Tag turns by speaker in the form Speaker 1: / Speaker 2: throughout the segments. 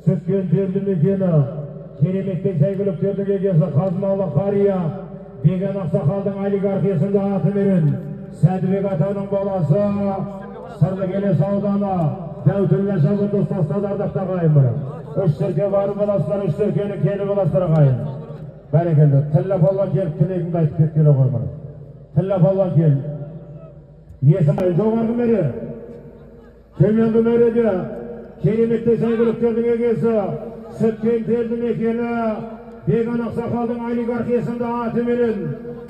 Speaker 1: Sütken terdi mekeni, Keremet'ten saygılıkтердің егесі Қазыналы қария, Беген Ақсақалдың олигархиясында аты менен Сәдібек атаның баласы, Сырлы Келес ауданы, Дәутүллә шабын достастады ардақта қайымыр. Үш түрке бары баластар, үш түркені келі баластар қайым. Бәрекелді, тілләп алған келіп, тілегіңді айтып кеткені қоймыр. Тілләп алған кел. Есім жоғарғы мәре, төменгі мәреде, Кереметтей saygılıkтердің егесі, Sütкен терді мекені, Беген Ақсақалдың олигархиясында аты менен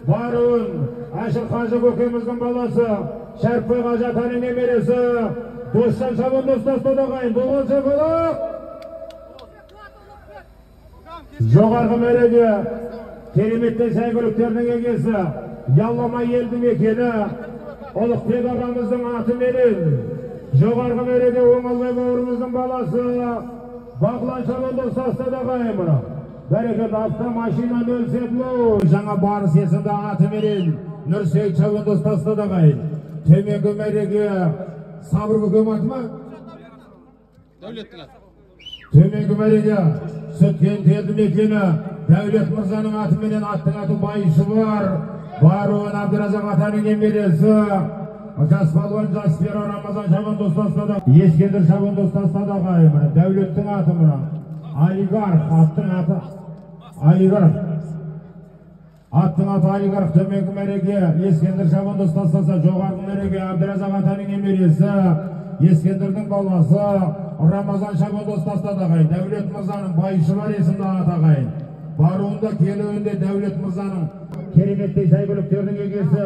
Speaker 1: баруын, Әшір Қажы көкеміздің баласы, Шәріпбай Қажы атаның немересі, Досжан шабын достастады қайын, болған шапалақ. Жоғарғы мәреде, Кереметтей saygılıkтердің егесі, Яллама елді мекені, Ұлықбек ағамыздың аты менен, жоғарғы мәреде Оңалбай бауырымыздың баласы, Бағлан шабын достастады қайын. Бәрекет автомашина нөлсетлу. Жаңа барыс есімді аты менен Нұрсейт шабын достастады қайын. Төменгі мәреге Сабыр көкем аты ма?
Speaker 2: Дәулеттің аты.
Speaker 1: Төменгі мәреге Sütкен терді мекені Дәулет мырзаның аты менен аттың аты байышы бар. Баруын Абдыразақ атаның немересі. Жас балуан Жаспер Рамазан шабын достастады. Ескендір шабын достастады қайым. Дәулеттің аты мұна. Олигарх аттың аты. Олигарх. Аттың аты олигарх. Төменгі мәреге Ескендір шабын достастаса, жоғарғы мәреге Абдыразақ атаның немересі. Ескендірдің баласы Рамазан шабын достастады қайын. Дәулет мырзаның байышы бар есімді аты қайын. Баруында келуінде Дәулет мырзаның Кереметтей saygılıkтердің егесі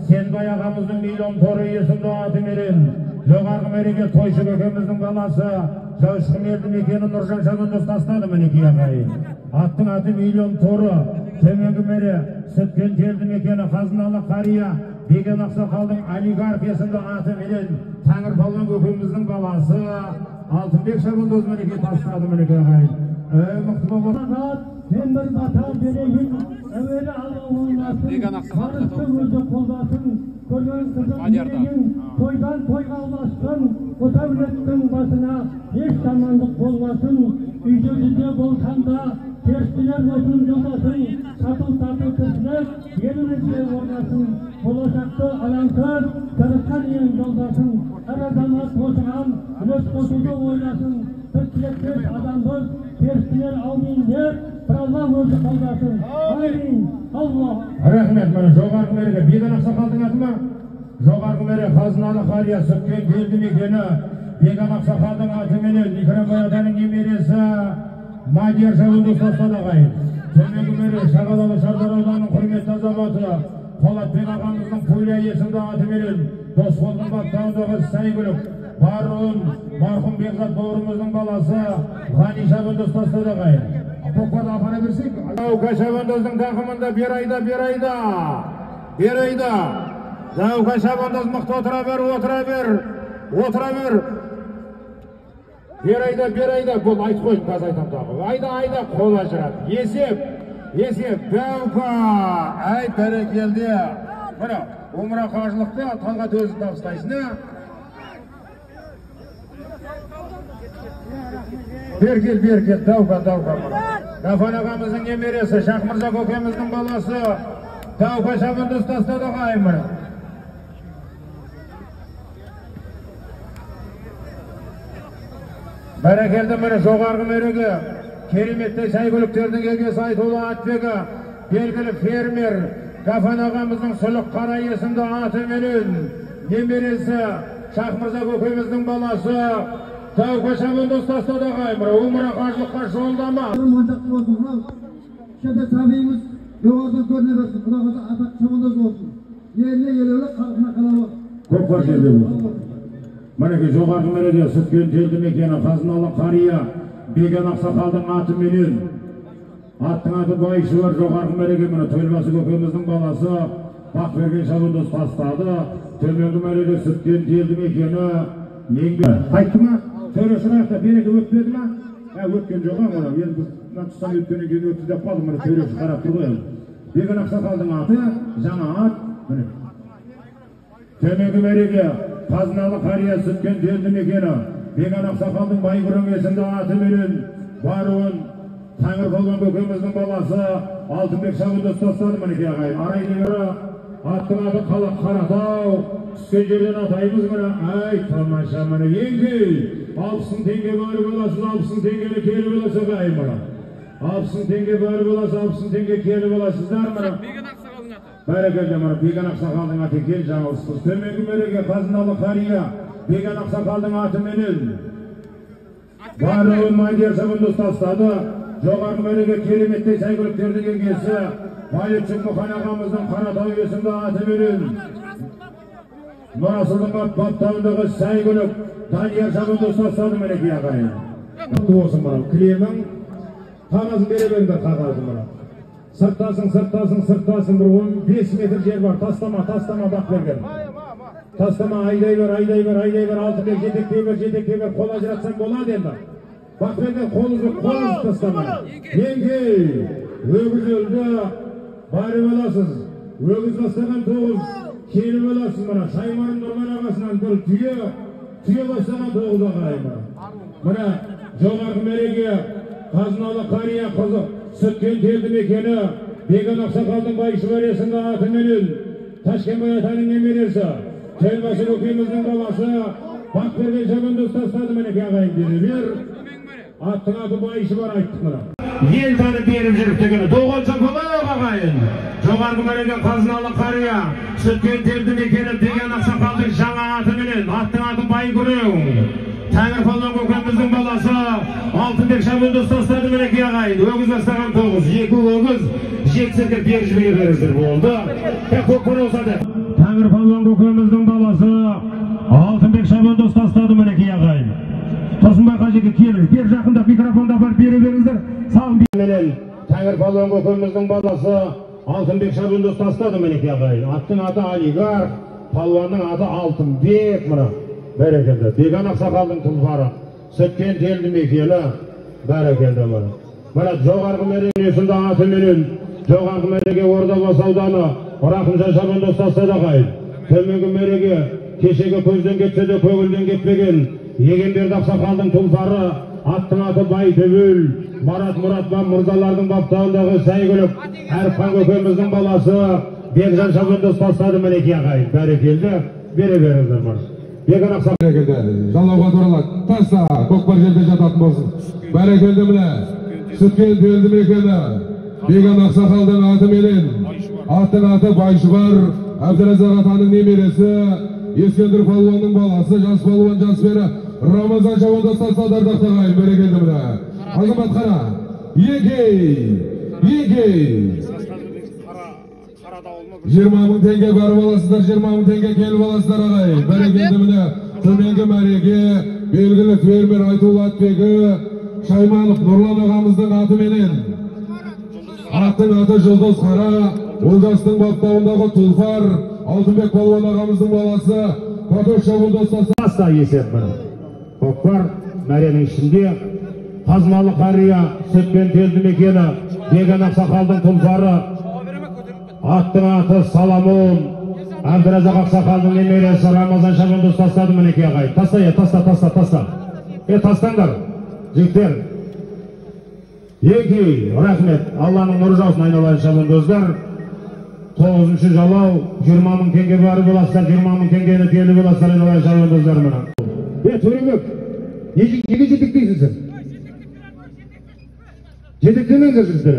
Speaker 1: Сенбай ағамыздың миллион торы есімді аты менен жоғарғы мәреге Тойшы көкеміздің баласы Жаушқым елді мекені Нұржан шабын достастады мінеки ағайын. Аттың аты миллион торы. Төменгі мәре Sütкен терді мекені Қазыналы қария Беген Ақсақалдың олигархиясында аты менен Тәңір Палуан көкеміздің баласы Алтынбек шабын доз мінеки тастады мінеки ағайын. Мықты болған.
Speaker 3: Мен бір бата берейін, әуелі Аллах'ın барысты өзі қолдасын, көрген қызым берейін, тойдан тойға ұлассын, Отәулеттің басына еш жамандық болмасын, үйде жүзе болсам да, терістілер отын жолдасын, сатыл-сатыл кісілер, елімізге орнасын, болашақты алаңсыз, жарыққан ең жолдасын, әр азамат осыған үлес қосуды ойласын, біз тілектес адамбыз, терістілер аумин деп, Allah өзі қалдасын. Амин. Allah.
Speaker 1: Рахмет, мені жоғарғы мәреге Беген Ақсақалдың аты ма? Жоғарғы мәре Қазыналы қария Sütкен терді мекені Беген Ақсақалдың аты менен Икрамбай атаның немересі Мадияр шабын достастады қайын. Төменгі мәре Шағалалы Шардар ауданының құрметті азаматы Полатбек ағамыздың Пуля есімді аты менен Досболдың баптауындағы saygılık Баруын марқұм Бекзат бауырымыздың баласы Ғани шабын достастады қайын. Тоқпады апара берсек. Зауқа шабандоздың тақымында бер айда. Зауқа шабандоз мықты отыра бер. Бер айда. Бұл айт қойын қазір айтам тағы. Айда, қол ажырады. Есеп. Зауқа. Ай, бәрекелді. Мына, умра қажылықты талғат өзін табыстайсың. Беркел, Зауқа. Гафан ағамыздың немересі, Шақмырза көкеміздің баласы, Зауқа шабын достастады қайым. Бәрекелді мені жоғарғы мәреге Кереметтей saygılıkтердің егесі Айтолы Атбегі, белгілі фермер, Гафан ағамыздың Сұлық қара есімді аты менен немересі, Шақмырза көкеміздің баласы, Зауқа шабын достастады қайым. Умра қажылыққа жолдама.
Speaker 3: Мантақты болсын, шеде табиымыз жоғардан көріне берсін, құдағызы атақ шабындоз болсын. Еліне елеулі қалқына қалауы.
Speaker 1: Көп бар жерде болсын. Мінеке жоғарғы мәреде Sütкен терді мекені Қазыналы қария Беген Ақсақалдың аты менен аттың аты байышы бар. Жоғарғы мәреге міне Тойбасы көкеміздің баласы Бақберген шабын достастады. Төменгі мәреде Sütкен терді мекені қайтты ма? Сөйлесін аяқта береке өтпеді ма? Өткен жоқ ма? Енді тұстан өткенен кейін өтті деп қалды. Міне сөйлесін қарап тұр ғой. Беген Ақсақалдың аты, жаңа ат. Төменгі мәреге Қазыналы қария Sütкен терді мекені Беген Ақсақалдың Байбұрын есімді аты менен Baruun Tangır Polvon kökemizдің balасы Алтынбек шабында ұстастады мінекей ағайын. Арайдегері аттың аты Қаратау. Түскен жерден атаймыз міне. Ай тамаша міне еңгей. 60 теңге бары боласыз, 60 теңгені келі боласы ағайын міне. 60 теңге бары боласы, 60 теңге келі боласыздар міне. Бәрекелді міне Беген Ақсақалдың аты кел жаңылсыз. Төменгі мереке қазыналы қария Беген Ақсақалдың аты менен. Baruun Madiyar şabında ұстастады. Жоғарғы мәреге кереметтей сәйгүліктерді кеңгесі Байытшық Мұқан ағамыздың Қаратау есімді аты менен Нұрасылдың баптауындағы сәйгүлік Данияр шабында ұстастады мінекей ағайын. Осы мынау кілемің қағазын бере беріңдер қағазын мынау. Сырттасың бір 15 метр жер бар. Тастама бақ берген. Тастама айдай бер, Алтынбек жетектей бер, қол ажыратсаң болады енді. Бақ берген қолыңызды тастама. Еңгей, өгіз өлді, бары боласыз. Өгіз бастаған 9, келі боласыз мына. Шаймарын Нұрман ағасынан бір түйе бастаған 9 ағайын мына. Мына жоғарғы мереке қазыналы қария қызы Сүткен елді мекені Беген Ақсақалдың Байшыбар есімді аты менен Ташкенбай атаның немересі Келбасы көкеміздің баласы Бақберген шабында ұстастады мінекей ағайын деді бер. Аттың аты Байшыбар айттық мына. Ел танып беріп жүріп дегені 9 болайық ағайын. Жоғарғы мереке қазыналы қария Сүткен елді мекені Беген Ақсақалдың жаңа аты менен аттың аты Байгүрең. Тәңір Полвон көкеміздің баласы Алтынбек шабында ұстастады мінекей ағайын. Өгіз бастаған 9, 2 өгіз жексіздер бер жібере беріздер болды. Көкпір осады. Тәңір Полвон көкеміздің баласы Алтынбек шабында ұстастады мінекей ағайын. Тұрсынбай қажеке келіңіз. Бер жақында микрофонда бар бере беріңіздер. Сағын берменен Тәңір Полвон көкеміздің баласы Алтынбек шабында ұстастады мінекей ағайын. Аттың аты Алигар, Полвонның аты Алтынбек мына. Бәрекелді. Беген Ақсақалдың тұлғары Сүткен елді мекені бәрекелді мына. Мына жоғарғы мереке есімді аты менен жоғарғы мереке Ордабасы ауданы Рақымжан шабында ұстастады ағайын. Төменгі мереке кешегі көзден кетсе де көңілден кетпеген Егенберді Ақсақалдың тұлғары аттың аты Байтөбел Марат Мұратбан мырзалардың баптауындағы сәйгүлік Әріпхан көкеміздің баласы Бекжан шабында ұстастады мінекей ағайын. Бәрекелді. Бере беріңіздер мына. Беген Ақсақалды жалауға туралады. Таста көкпар жерде жататын болсын. Бәрекелді міне Сүткен елді мекені Беген Ақсақалдың аты менен аттың аты Байшыбар Әбдіразақ атаның немересі Ескендір Полвонның баласы жас Полвон Жасбері Рамазан шабында ұстастады ағайын. Бәрекелді міне Азамат қара еңгей 20 мың теңге бәрі боласыздар, 20 мың теңге келіп боласыздар ағайын. Бәрекелді міне төменгі мәреге белгілі фермер Айтулы Атбегі Шайманов Нұрлан ағамыздың аты менен аттың аты Жұлдыз Қара Олжастың баптауындағы Тұлпар Алтынбек Полвон ағамыздың баласы Қатош шабында ұстаса есеп бір. Көкпар мәренің ішінде қазыналы қария Сүткен елді мекені Беген Ақсақалдың Тұлпары аттың аты Саламон Әбдіразақ Ақсақалдың немересі Рамазан шабында ұстастады мінекей ағайын. Таста. Тастаңдар жігіттер. Еңкей рахмет. Алланың нұры жаусын айналайын шабындоздар. 9-шы жалау 20 мың теңге бары боласыздар, 20 мың теңгені келі боласыздар айналайын шабындоздар мына. Төреңек, неге жетектейсің сен? Жетектемеңдер жүрсіздер.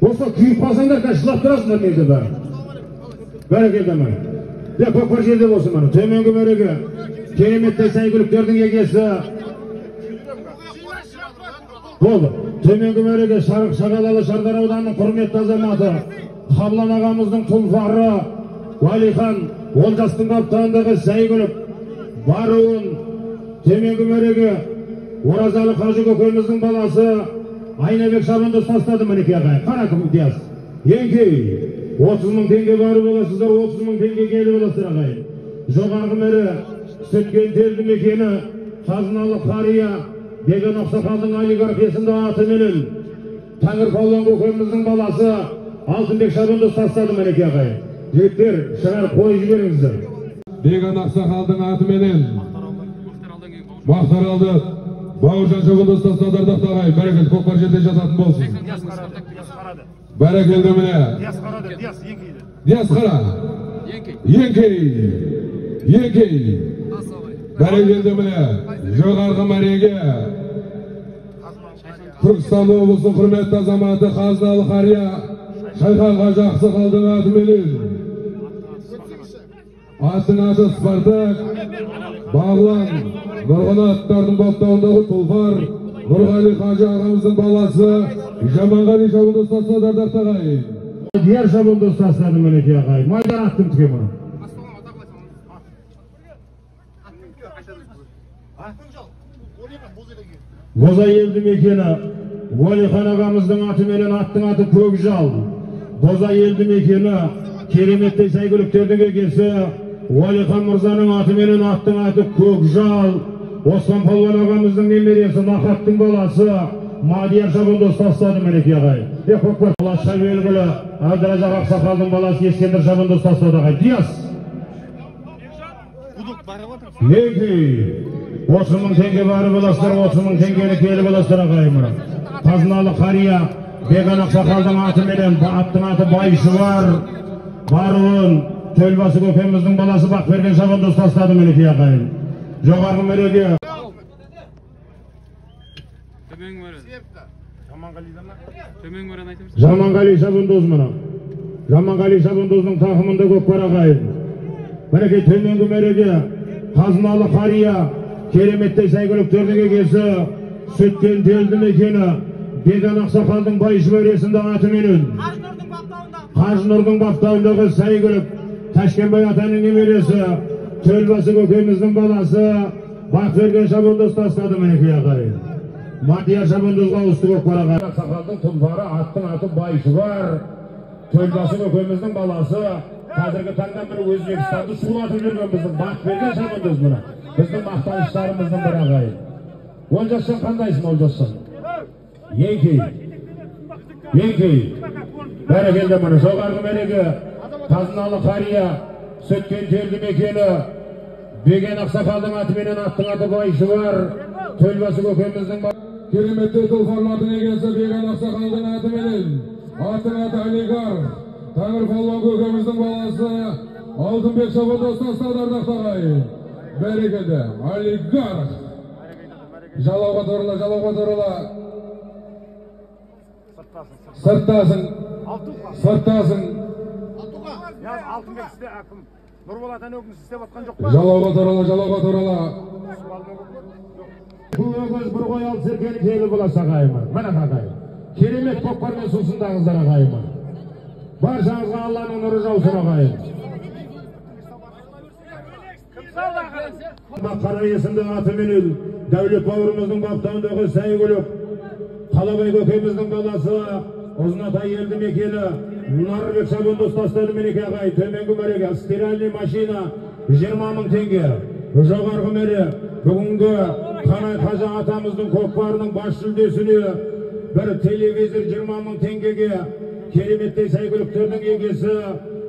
Speaker 1: Осы күйіп қалсаңдар жылап тұрасыңдар мезде бәрі. Бәрекелді мына. Көкпар жерде болсын мына. Төменгі мәреге кереметтей сәйгүліктердің егесі болды. Төменгі мәреге Шағалалы Шардар ауданының құрметті азаматы Қаблан ағамыздың тұлпары Уәлихан Олжастың баптауындағы сәйгүлік Баруын. Төменгі мәреге Оразалы Қажы көкеміздің баласы Айнабек шабында ұстастады мінекей ағайын. Қара кім диас. Еңкей 30 мың теңге бары боласыздар, 30 мың теңге келі боласыздар ағайын. Жоғарғы мәрі Сүткен елді мекені қазыналы қария Беген Ақсақалдың Алигар есімді аты менен Тәңір Полвон көкеміздің баласы Алтынбек шабында ұстастады мінекей ағайын. Жігіттер шығарып қойып жіберіңіздер.
Speaker 4: Беген Ақсақалдың аты менен Мақтаралды Бауыржан шабандоз тастады ардақ тағайын. Бәрекелді көкпар жерде жататын болсын. Бәрекелді міне. Диас қара. Еңкей. Бәрекелді міне. Жоғарғы мәреге. Түркістан облысының құрметті азаматы Қазыналы қария. Шайқанға жақсы қалдың атыменен. Аттың аты Спартак. Бағлан. Нұрғын аттардың баптауындағы тұлпар. Нұрғали Қажы ағамыздың баласы. Жаманғали шабандоз тастады ардақ тағайын.
Speaker 1: Diğer şabandоз tastады мінекей ағайын. Майдан аттым түге мұны. Боза елді мекені Уәлихан ағамыздың атыменен аттың аты Көкжал. Боза елді мекені кереметтей сәйгүліктердің егесі Уәлихан мырзаның атыменен аттың аты Көкжал. Осман Палуан ағамыздың немересі Нақаттың баласы Мадияр шабандоз тастады мінекей ағайын. Көкпар баласқа белгілі Абдыразақ Ақсақалдың баласы Ескендір шабандоз тастады ағайын. Диас. Еңкей. 30 мың теңге бары баластар, 30 мың теңгені келі баластар ағайымы. Қазыналы қария, Беган Ақсақалдың атыменен, аттың аты Байшуар, Баруын, Төлбасы көкеміздің баласы Бақберген шабандоз тастады мінекей ағайын. Жоғарғы мәреге. Жаманғали шабандоз мұны. Жаманғали шабандоздың тақымында көкпар ағайын. Мінекей төменгі мәреге, Қазыналы қария, кереметтей сәйгүліктердің егесі, Сүткен телді мекені, Беган Ақсақалдың Байшуар есімді атыменен. Қажынұрдың баптауындағы сәйгүлік, Ташкенбай атаның немересі, Төлбасы көкеміздің баласы, Бақберген шабандоз тастады мінекей ағайын. Мадияр шабандозға ауысты көкпар ағайын. Ақсақалдың тұлпары, аттың аты Байшуар, Төлбасы көкеміздің баласы, қазіргі таңда бір Өзбекстанды шулатып жүрген біздің Бақберген шабандоз мұны. Біздің мақтаныштарымыздың бір ағайын. Олжасжан қандайсың, Олжасжан? Еңкей. Бәрекелді мұны. Жоғарғы мәреге Қазыналы қария, Сүткен телді мекені, Беген Ақсақалдың атыменен аттың аты Байшуар, Төлбасы көкеміздің
Speaker 4: Кереметті тұлпарлардың егесі Беген Ақсақалдың атыменен. Аттың аты Алигар. Таңыр Палуан көкеміздің баласы Алтынбек шабандоз тастады ардақ тағайын. Бәрекелді. Алигар. Жалауға тұрыла. Сырттасың.
Speaker 2: Алтынбек сізде әкім. Нұрболат өкім сізде батқан жоқ па?
Speaker 4: Жалауға тұрыла.
Speaker 1: Бұл өгіз бір қой алып серкені келі боласы ағайымы. Мына ағайым. Керемет көкпармен сусындағыздар ағайымы. Баршаңызға Алланың нұры жаусын ағайым. Қара есімді атыменен Дәулет бауырымыздың баптауындағы сәйгүлік, Қалабай көкеміздің баласы, Ұзынатай елді мекені, Нарбек шабандоз тастады мінекей ағайын. Төменгі мәреге стиральный машина 20 мың теңге. Жоғарғы мәре бүгінгі Қанай Қажы атамыздың көкпарының бас жүлдесіне бір телевизор 20 мың теңгеге, кереметтей сәйгүліктердің егесі,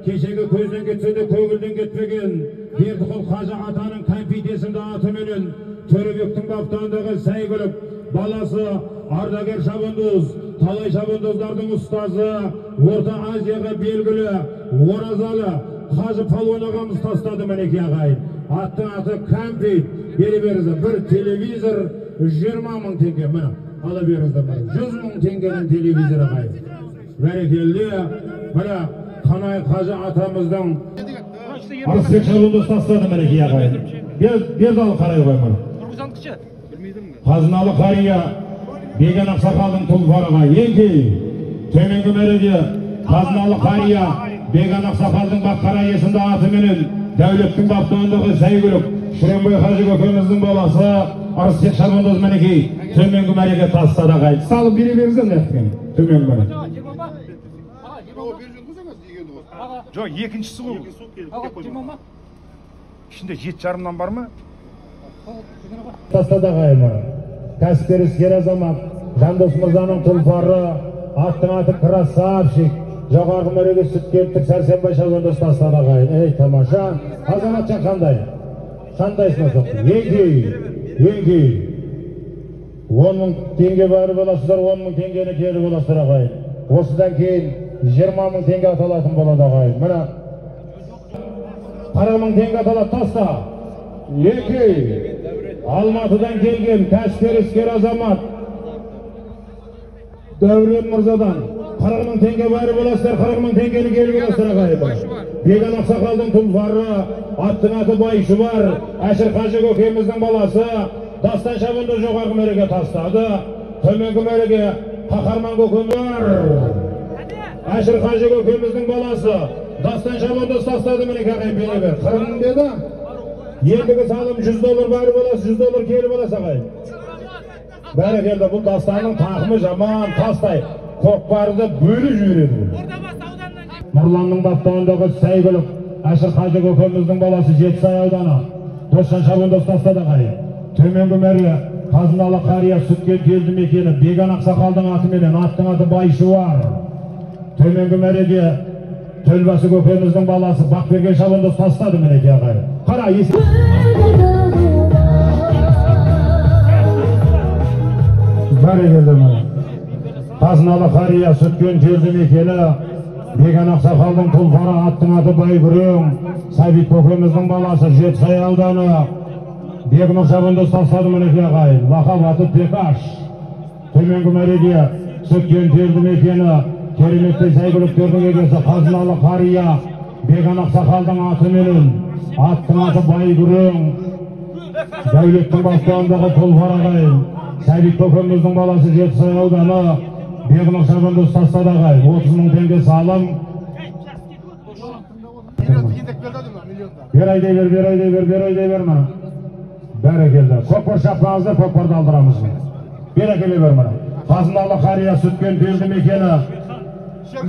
Speaker 1: кешегі көзден кетсе де көңілден кетпеген Бердіқұл Қажы атаның кәмпит есімді атыменен Төребектің баптауындағы сәйгүлік баласы ардагер шабандоз, талай шабандоздардың ұстазы, Орта Азияға белгілі Оразалы Қажы Палуан ағамыз тастады мінекей ағайын. Аттың аты кәмпит. Бере беріңіздер. Бір телевизор 20 мың теңге. Мына ала беріңіздер. 100 мың теңгенің телевизор ағайын. Бәрекелді. Мына Қанай Қажы атамыздың Арысбек шабандоз тастады мінекей ағайын. Бердалы қарай қоймын. Қазыналы қария, Беген Ақсақалдың тұлпарыға еңкей. Төменгі мәреге Қазыналы қария, Беген Ақсақалдың баққара есімді атыменен Дәулеттің баптауындағы сәйгүлік, Шүренбай Қажы көкеміздің баласы Арысбек шабандоз мінекей. Төменгі мәреге тастады ағайын. Салып бере беріңіздер нәқтіген. Төменгі мәре.
Speaker 2: Жоқ, екіншісі ғой. Ішінде 7,5-нан бар ма?
Speaker 1: Тастады ағайымы. Кәсіпкер іскер азамат, Жандос мырзаның тұлпары, аттың аты Красавчик, жоғарғы мәреге Сүткенттік Сәрсенбай шабандоз тастады ағайын. Ей, тамаша. Азаматша қандай? Қандайсың соқты? Еңкей. 10.000 tenge bari bolasыздар, 10.000 tengeni keri bolasыздар ағайын. Осыдан кейін 20.000 tenge аталатын болады ағайын. Мына 40.000 tenge аталат таста. 2 Алматыдан келген кәсіпкер іскер азамат Дәурен Мырзадан 40.000 tenge бәрі боласыздар, 40.000 tengeni кері боласыздар ағайын. Беган ақсақалдың тұлпары, аттың аты байшы бар, Әшір Қажы көкеміздің баласы, дастан шабынды жоғарғы мәреге тастады, төменгі мәреге Қаһарман көкеміз бар. Әшір Қажы көкеміздің баласы, дастан шабынды тастады, мінеке ағайын бере бер. 40.000 деді, ендігі салым $100 бәрі боласы, $100 келі боласы ағайын. Бәрі келді, бұл дастанның тақымы жаман, тастай, көкпарды бөлі жүйреді бұл. Нұрланның баптауындағы сәйгілік Әшір Қажы көкеміздің баласы Жетісай ауданы Досжан шабынды тастады ағайын. Төменгі мәре Қазыналы қария сүткен келді мекені Беган ақсақалдың атыменен, аттың аты Байшуар. Төменгі мәреге Төлбасы көкеміздің баласы Бақберген шабынды тастады мінеке ағайын. Қара есі. Бәрі келді мұны. Қазыналы қария сүткен келді мекені Беган ақсақалдың тұлпары, аттың аты Байгүрең, Сәбит көкеміздің баласы Жетісай ауданы Бегнұр шабынды тастады мінеке ағайын. Лақап аты Бекаш. Төменгі мәреге сүткен келді мекені кереметті сәйгіліктердің егесі Қазыналы қария Беган ақсақалдың атыменен, аттың аты Байгүрең, Дәулеттің бастауындағы тұлпар ағайын. Сәбит көкеміздің баласы Жетісай ауданы Бегнұр шабынды тастады ағайын. 30.000 теңге салым. Бер айдай бер мұны. Бәрі келді. Көкпар шаппаңыздар, көкпарды алдырамыз. Бері келе бер мұны. Қазыналы қария сүткен келді мекені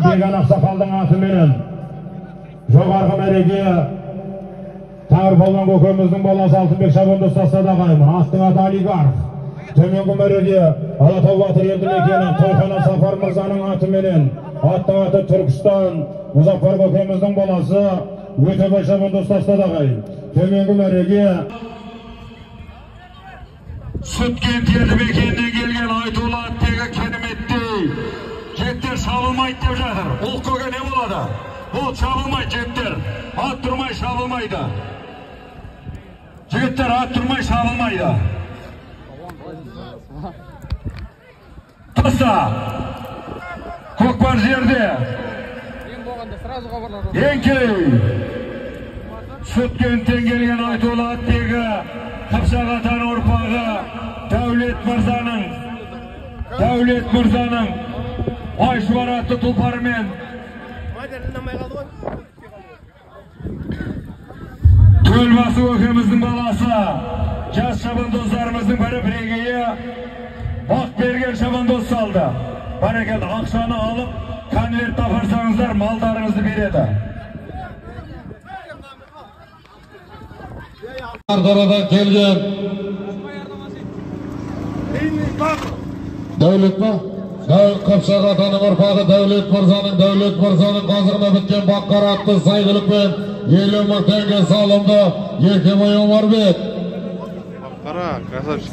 Speaker 1: Беган ақсақалдың атыменен жоғарғы мәреге Тағыр Балуан көкеміздің баласы Алтынбек шабынды тастады ағайын. Аттың аты Олигарх. Төменгі мәреге Алатау батыр елді мекені Тойхана Сафар Мырзаның атыменен, аттың аты Түркістан Мұзафар көкеміздің баласы Өтебай шабынды тастады ағайын. Төменгі мәреге Сүткен елді мекенінен келген Айтулы аттегі Кеніметтей жеттер шабылмайды деп жатыр. Ол көге не болады? Ол шабылмайды жеттер. Ат тұрмай шабылмайды. Жеттер ат тұрмай шабылмайды. Таста көкпар жерде Еңкей Сүткен келген Айтулы аттегі Қыпшақ атан ұрпағы Дәулет Мырзаның Байшуар атты тұлпарымен Төлбасы көкеміздің баласы жас шабандоздарымыздың бірегейі Бақберген шабандоз салды. Бәрекелді, ақшаны алып, конверт апарсаңыздар, малдарыңызды береді.
Speaker 4: Ардарадан келген Дәулет ма? Қыпшақ атаның ұрпағы Дәулет Мырзаның қазығына біткен баққар атты сәйгілікпен 50.000 теңге салымды Еркебай Омарбек.
Speaker 2: Баққара, красавчик.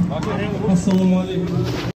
Speaker 5: Assalamu alaikum.